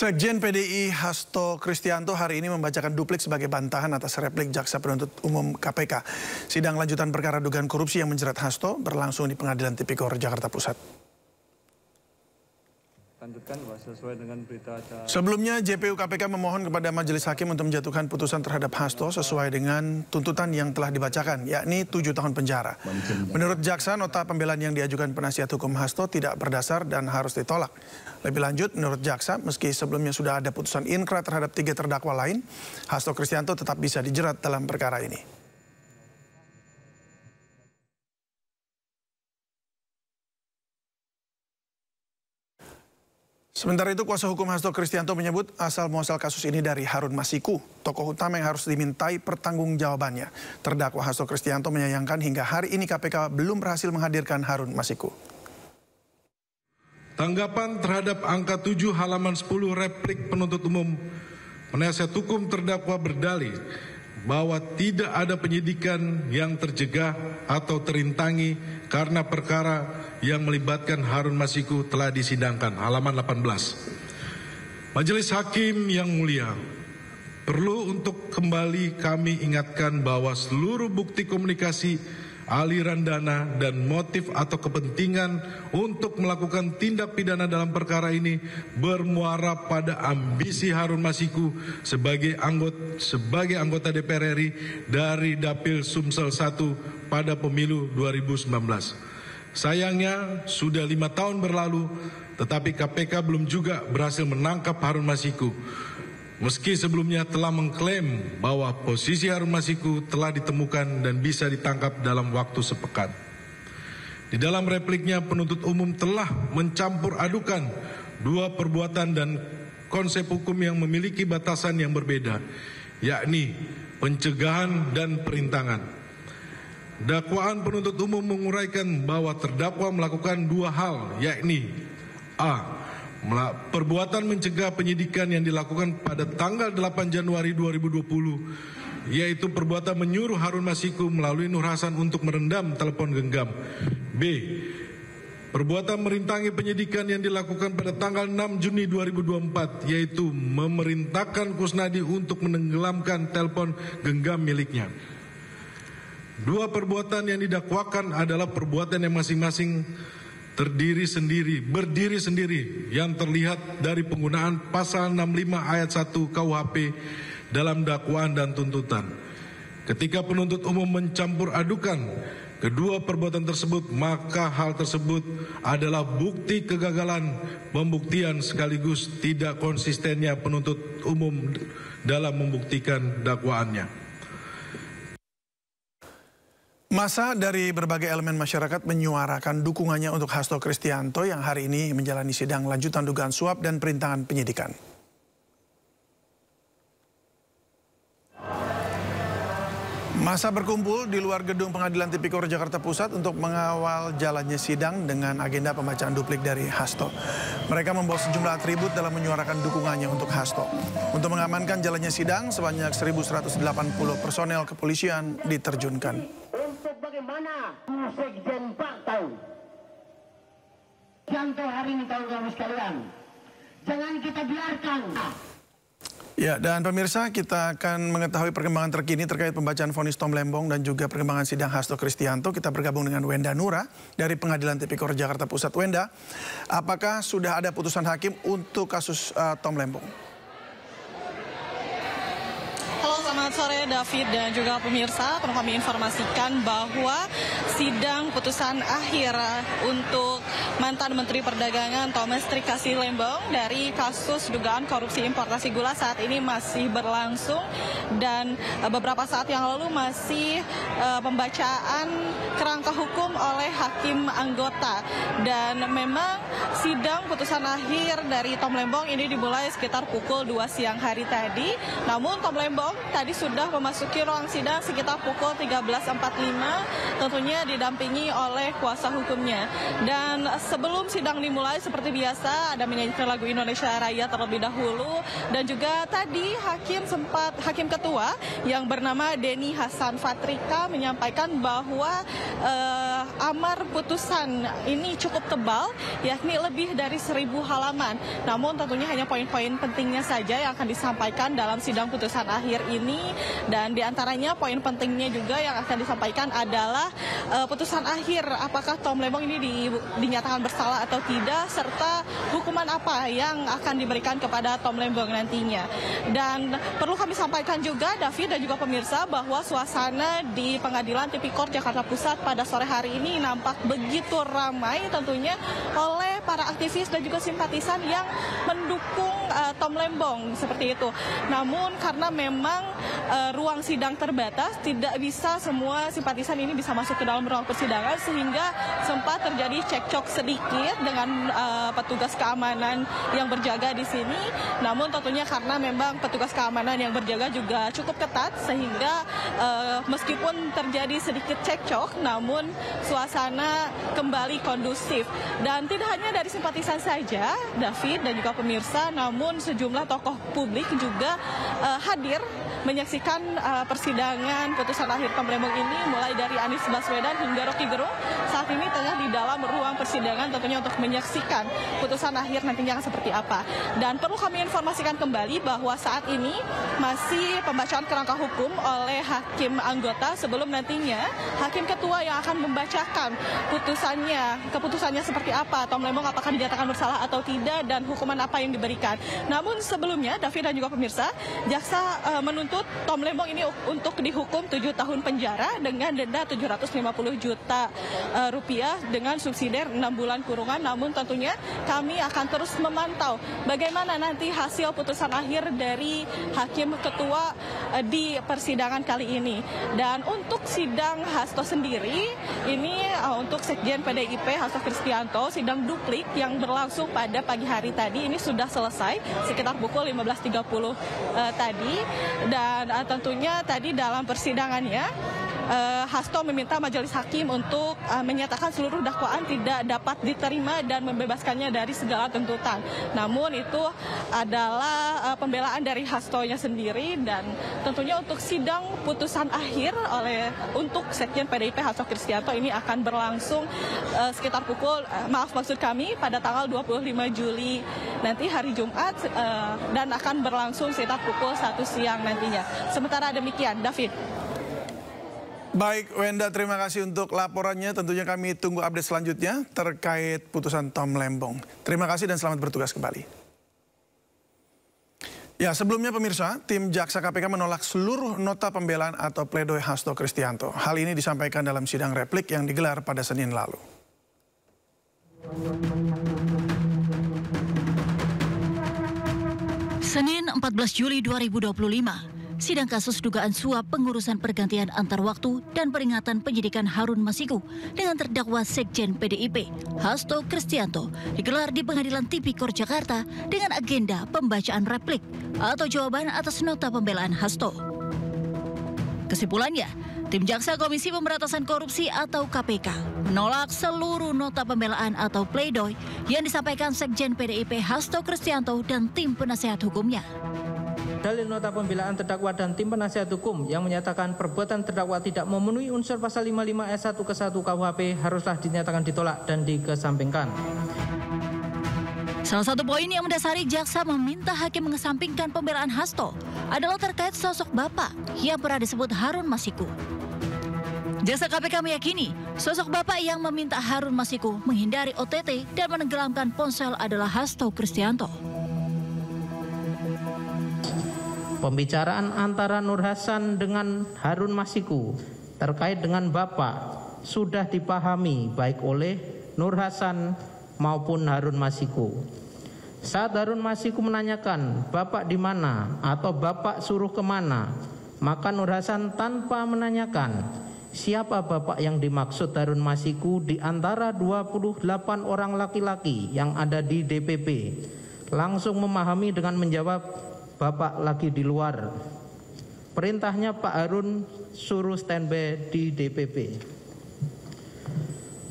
Sekjen PDI Hasto Kristianto hari ini membacakan duplik sebagai bantahan atas replik Jaksa Penuntut Umum KPK. Sidang lanjutan perkara dugaan korupsi yang menjerat Hasto berlangsung di Pengadilan Tipikor Jakarta Pusat. Sesuai dengan berita acara. Sebelumnya, JPU KPK memohon kepada Majelis Hakim untuk menjatuhkan putusan terhadap Hasto sesuai dengan tuntutan yang telah dibacakan, yakni 7 tahun penjara. Menurut Jaksa, nota pembelaan yang diajukan penasihat hukum Hasto tidak berdasar dan harus ditolak. Lebih lanjut, menurut Jaksa, meski sebelumnya sudah ada putusan inkrah terhadap 3 terdakwa lain, Hasto Kristianto tetap bisa dijerat dalam perkara ini. Sementara itu, kuasa hukum Hasto Kristianto menyebut asal-muasal kasus ini dari Harun Masiku, tokoh utama yang harus dimintai pertanggungjawabannya. Terdakwa Hasto Kristianto menyayangkan hingga hari ini KPK belum berhasil menghadirkan Harun Masiku. Tanggapan terhadap angka 7 halaman 10 replik penuntut umum, penasihat hukum terdakwa berdalih bahwa tidak ada penyidikan yang tercegah atau terintangi karena perkara yang melibatkan Harun Masiku telah disidangkan, halaman 18. Majelis Hakim yang mulia, perlu untuk kembali kami ingatkan bahwa seluruh bukti komunikasi, aliran dana, dan motif atau kepentingan untuk melakukan tindak pidana dalam perkara ini bermuara pada ambisi Harun Masiku sebagai anggota DPR RI dari Dapil Sumsel 1 pada pemilu 2019. Sayangnya sudah 5 tahun berlalu, tetapi KPK belum juga berhasil menangkap Harun Masiku. Meski sebelumnya telah mengklaim bahwa posisi Harun Masiku telah ditemukan dan bisa ditangkap dalam waktu sepekan. Di dalam repliknya, penuntut umum telah mencampur adukan 2 perbuatan dan konsep hukum yang memiliki batasan yang berbeda, yakni pencegahan dan perintangan. Dakwaan penuntut umum menguraikan bahwa terdakwa melakukan 2 hal, yakni A. Perbuatan mencegah penyidikan yang dilakukan pada tanggal 8 Januari 2020, yaitu perbuatan menyuruh Harun Masiku melalui Nur Hasan untuk merendam telepon genggam. B. Perbuatan merintangi penyidikan yang dilakukan pada tanggal 6 Juni 2024, yaitu memerintahkan Kusnadi untuk menenggelamkan telepon genggam miliknya. 2 perbuatan yang didakwakan adalah perbuatan yang masing-masing berdiri sendiri yang terlihat dari penggunaan pasal 65 ayat 1 KUHP dalam dakwaan dan tuntutan. Ketika penuntut umum mencampur adukan kedua perbuatan tersebut, maka hal tersebut adalah bukti kegagalan pembuktian sekaligus tidak konsistennya penuntut umum dalam membuktikan dakwaannya. Massa dari berbagai elemen masyarakat menyuarakan dukungannya untuk Hasto Kristianto yang hari ini menjalani sidang lanjutan dugaan suap dan perintangan penyidikan. Massa berkumpul di luar gedung Pengadilan Tipikor Jakarta Pusat untuk mengawal jalannya sidang dengan agenda pembacaan duplik dari Hasto. Mereka membawa sejumlah atribut dalam menyuarakan dukungannya untuk Hasto. Untuk mengamankan jalannya sidang, sebanyak 1.180 personel kepolisian diterjunkan. Untuk bagaimana Sekjen Partai Kristianto hari ini, kawan-kawan sekalian, jangan kita biarkan. Ya, dan pemirsa, kita akan mengetahui perkembangan terkini terkait pembacaan vonis Tom Lembong dan juga perkembangan sidang Hasto Kristianto. Kita bergabung dengan Wenda Nura dari Pengadilan Tipikor Jakarta Pusat. Wenda, apakah sudah ada putusan hakim untuk kasus Tom Lembong? Selamat sore David dan juga pemirsa, perlu kami informasikan bahwa sidang putusan akhir untuk mantan Menteri Perdagangan Thomas Trikasih Lembong dari kasus dugaan korupsi importasi gula saat ini masih berlangsung, dan beberapa saat yang lalu masih pembacaan kerangka hukum oleh hakim anggota. Dan memang sidang putusan akhir dari Tom Lembong ini dimulai sekitar pukul 2 siang hari tadi, namun Tom Lembong tadi sudah memasuki ruang sidang sekitar pukul 13.45, tentunya didampingi oleh kuasa hukumnya. Dan sebelum sidang dimulai, seperti biasa ada menyanyikan lagu Indonesia Raya terlebih dahulu, dan juga tadi hakim ketua yang bernama Denny Hasan Fatrika menyampaikan bahwa amar putusan ini cukup tebal, yakni lebih dari 1000 halaman. Namun tentunya hanya poin-poin pentingnya saja yang akan disampaikan dalam sidang putusan akhir ini, dan diantaranya poin pentingnya juga yang akan disampaikan adalah putusan akhir apakah Tom Lembong ini dinyatakan bersalah atau tidak, serta hukuman apa yang akan diberikan kepada Tom Lembong nantinya. Dan perlu kami sampaikan juga, David dan juga pemirsa, bahwa suasana di Pengadilan Tipikor Jakarta Pusat pada sore hari ini nampak begitu ramai tentunya oleh para aktivis dan juga simpatisan yang mendukung Tom Lembong seperti itu. Namun karena memang ruang sidang terbatas, tidak bisa semua simpatisan ini bisa masuk ke dalam ruang persidangan, sehingga sempat terjadi cekcok sedikit dengan petugas keamanan yang berjaga di sini. Namun tentunya karena memang petugas keamanan yang berjaga juga cukup ketat, sehingga meskipun terjadi sedikit cekcok, namun suasana kembali kondusif. Dan tidak hanya dari simpatisan saja, David dan juga pemirsa, namun sejumlah tokoh publik juga hadir menyaksikan persidangan putusan akhir Tom Lembong ini, mulai dari Anies Baswedan hingga Rocky Gerung saat ini tengah di dalam ruang persidangan tentunya untuk menyaksikan putusan akhir nantinya akan seperti apa. Dan perlu kami informasikan kembali bahwa saat ini masih pembacaan kerangka hukum oleh hakim anggota sebelum nantinya hakim ketua yang akan membacakan keputusannya seperti apa, Tom Lembong apakah dinyatakan bersalah atau tidak, dan hukuman apa yang diberikan. Namun sebelumnya, David dan juga pemirsa, jaksa menuntut Tom Lembong ini untuk dihukum 7 tahun penjara dengan denda 750 juta rupiah dengan subsidiar 6 bulan kurungan. Namun tentunya kami akan terus memantau bagaimana nanti hasil putusan akhir dari hakim ketua di persidangan kali ini. Dan untuk sidang Hasto sendiri, ini untuk Sekjen PDIP Hasto Kristianto, sidang duplik yang berlangsung pada pagi hari tadi ini sudah selesai sekitar pukul 15.30 tadi. Dan tentunya tadi dalam persidangannya Hasto meminta majelis hakim untuk menyatakan seluruh dakwaan tidak dapat diterima dan membebaskannya dari segala tuntutan. Namun itu adalah pembelaan dari Hastonya sendiri, dan tentunya untuk sidang putusan akhir untuk Sekjen PDIP Hasto Kristianto ini akan berlangsung sekitar pada tanggal 25 Juli nanti hari Jumat, dan akan berlangsung sekitar pukul 1 siang nantinya. Sementara demikian, David. Baik, Wenda, terima kasih untuk laporannya. Tentunya kami tunggu update selanjutnya terkait putusan Tom Lembong. Terima kasih dan selamat bertugas kembali. Ya, sebelumnya pemirsa, tim Jaksa KPK menolak seluruh nota pembelaan atau pledoi Hasto Kristianto. Hal ini disampaikan dalam sidang replik yang digelar pada Senin lalu. Senin 14 Juli 2025. Sidang kasus dugaan suap pengurusan pergantian antar waktu dan peringatan penyidikan Harun Masiku dengan terdakwa Sekjen PDIP Hasto Kristianto digelar di Pengadilan Tipikor Jakarta dengan agenda pembacaan replik atau jawaban atas nota pembelaan Hasto. Kesimpulannya, tim Jaksa Komisi Pemberantasan Korupsi atau KPK menolak seluruh nota pembelaan atau pledoi yang disampaikan Sekjen PDIP Hasto Kristianto dan tim penasehat hukumnya. Dalil nota pembelaan terdakwa dan tim penasihat hukum yang menyatakan perbuatan terdakwa tidak memenuhi unsur pasal 55 ayat 1 ke 1 KUHP haruslah dinyatakan ditolak dan dikesampingkan. Salah satu poin yang mendasari jaksa meminta hakim mengesampingkan pembelaan Hasto adalah terkait sosok bapak yang pernah disebut Harun Masiku. Jaksa KPK meyakini sosok bapak yang meminta Harun Masiku menghindari OTT dan menenggelamkan ponsel adalah Hasto Kristianto. Pembicaraan antara Nur Hasan dengan Harun Masiku terkait dengan Bapak sudah dipahami baik oleh Nur Hasan maupun Harun Masiku. Saat Harun Masiku menanyakan Bapak di mana atau Bapak suruh kemana, maka Nur Hasan tanpa menanyakan siapa Bapak yang dimaksud Harun Masiku di antara 28 orang laki-laki yang ada di DPP, langsung memahami dengan menjawab, Bapak lagi di luar. Perintahnya Pak Harun suruh standby di DPP.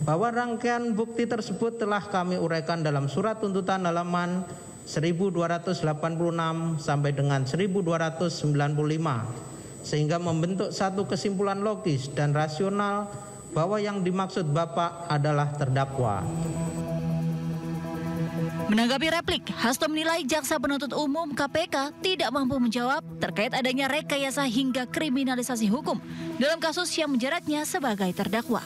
Bahwa rangkaian bukti tersebut telah kami uraikan dalam surat tuntutan halaman 1286 sampai dengan 1295, sehingga membentuk satu kesimpulan logis dan rasional bahwa yang dimaksud Bapak adalah terdakwa. Menanggapi replik, Hasto menilai jaksa penuntut umum KPK tidak mampu menjawab terkait adanya rekayasa hingga kriminalisasi hukum dalam kasus yang menjeratnya sebagai terdakwa.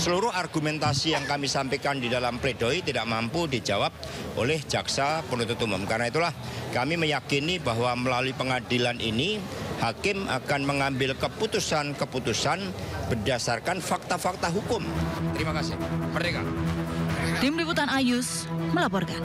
Seluruh argumentasi yang kami sampaikan di dalam pledoi tidak mampu dijawab oleh jaksa penuntut umum. Karena itulah kami meyakini bahwa melalui pengadilan ini hakim akan mengambil keputusan-keputusan berdasarkan fakta-fakta hukum. Terima kasih. Merdeka. Tim Liputan Ayus melaporkan.